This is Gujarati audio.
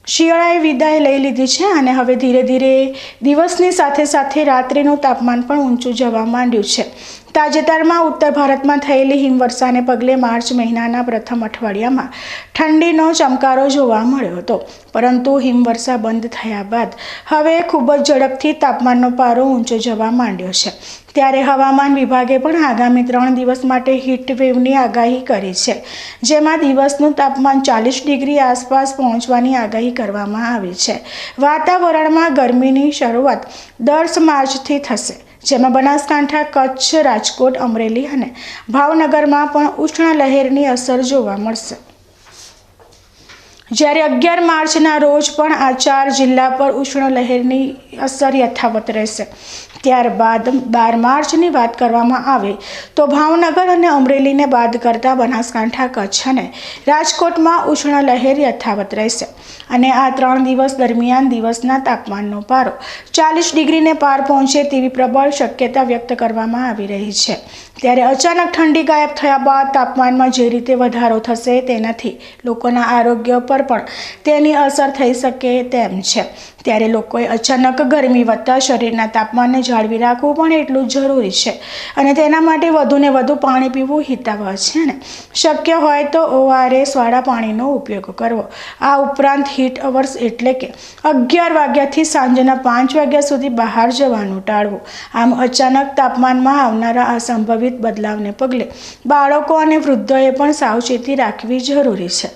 શિયાળાએ વિદાય લઈ લીધી છે અને હવે ધીરે ધીરે દિવસની સાથે સાથે રાત્રિનું તાપમાન પણ ઊંચું જવા માંડ્યું છે। તાજેતરમાં ઉત્તર ભારતમાં થયેલી હિમવર્ષાને પગલે માર્ચ મહિનાના પ્રથમ અઠવાડિયામાં ઠંડીનો ચમકારો જોવા મળ્યો હતો, પરંતુ હિમવર્ષા બંધ થયા બાદ હવે ખૂબ જ ઝડપથી તાપમાનનો પારો ઊંચો જવા માંડ્યો છે। ત્યારે હવામાન વિભાગે પણ આગામી 3 દિવસ માટે હીટ વેવની આગાહી કરી છે, જેમાં દિવસનું તાપમાન 40 ડિગ્રી આસપાસ પહોંચવાની આગાહી કરવામાં આવી છે। વાતાવરણમાં ગરમીની શરૂઆત 10 માર્ચથી થશે, જેમાં બનાસકાંઠા, કચ્છ, રાજકોટ, અમરેલી અને ભાવનગરમાં પણ ઉષ્ણ લહેરની અસર જોવા મળશે। જ્યારે 11 માર્ચના રોજ પણ આ 4 જિલ્લા પર ઉષ્ણ લહેરની અસર યથાવત રહેશે। ત્યારબાદ 12 માર્ચની વાત કરવામાં આવે તો ભાવનગર અને અમરેલીને બાદ કરતાં બનાસકાંઠા, કચ્છ અને રાજકોટમાં ઉષ્ણ લહેર યથાવત રહેશે અને આ 3 દિવસ દરમિયાન દિવસના તાપમાનનો પારો 40 ડિગ્રીને પાર પહોંચે તેવી પ્રબળ શક્યતા વ્યક્ત કરવામાં આવી રહી છે। ત્યારે અચાનક ઠંડી ગાયબ થયા બાદ તાપમાનમાં જે રીતે વધારો થશે તેનાથી લોકોના આરોગ્ય પર પણ તેની અસર થઈ શકે તેમ છે। ત્યારે લોકોએ અચાનક ગરમી વધતા શરીરના તાપમાનને જાળવી રાખવું પણ એટલું જ જરૂરી છે અને તેના માટે વધુને વધુ પાણી પીવું હિતાવહ છે અને શક્ય હોય તો ORS વાળા પાણીનો ઉપયોગ કરવો। આ ઉપરાંત હીટ અવર્સ એટલે કે 11 વાગ્યાથી સાંજના 5 વાગ્યા સુધી બહાર જવાનું ટાળવું। આમ અચાનક તાપમાનમાં આવનારા આ સંભવિત બદલાવને પગલે બાળકો અને વૃદ્ધોએ પણ સાવચેતી રાખવી જરૂરી છે।